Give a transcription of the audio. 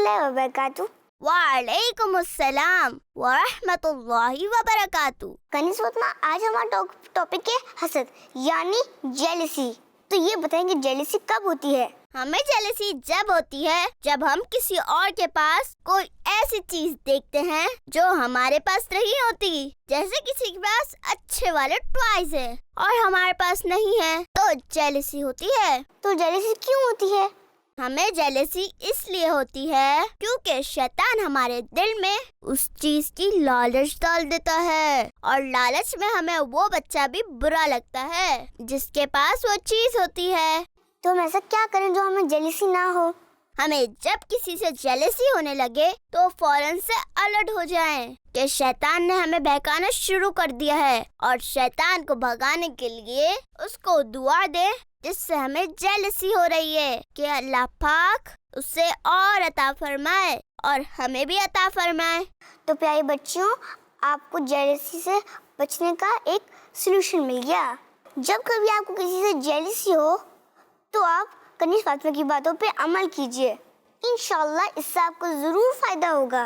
रहमतुल्लाहि व बरकातहू। वालेकुमुस्सलाम व रहमतुल्लाहि व बरकातहू। कनीज़ फातिमा, आज हमारा टॉपिक है हसद यानी जेलसी। तो ये बताएं कि जेलसी कब होती है? हमें जेलसी जब होती है जब हम किसी और के पास कोई ऐसी चीज देखते हैं जो हमारे पास नहीं होती। जैसे किसी के पास अच्छे वाले टॉयज है और हमारे पास नहीं है, तो जेलसी होती है। तो जेलसी क्यों होती है? हमें जेलसी इसलिए होती है क्योंकि शैतान हमारे दिल में उस चीज की लालच डाल देता है, और लालच में हमें वो बच्चा भी बुरा लगता है जिसके पास वो चीज होती है। तो हम ऐसा क्या करें जो हमें जेलसी ना हो? हमें जब किसी से जेलसी होने लगे तो फौरन से अलर्ट हो जाएं कि शैतान ने हमें बहकाना शुरू कर दिया है, और शैतान को भगाने के लिए उसको दुआ दे जिससे हमें जेलसी हो रही है कि अल्लाह पाक उसे और अता फरमाए और हमें भी अता फरमाए। तो प्यारे बच्चियों, आपको जेलसी से बचने का एक सलूशन मिल गया। जब कभी आपको किसी से जेलसी हो तो आप कनीज़ फातिमा की बातों पे अमल कीजिए। इंशाअल्लाह इससे आपको ज़रूर फ़ायदा होगा।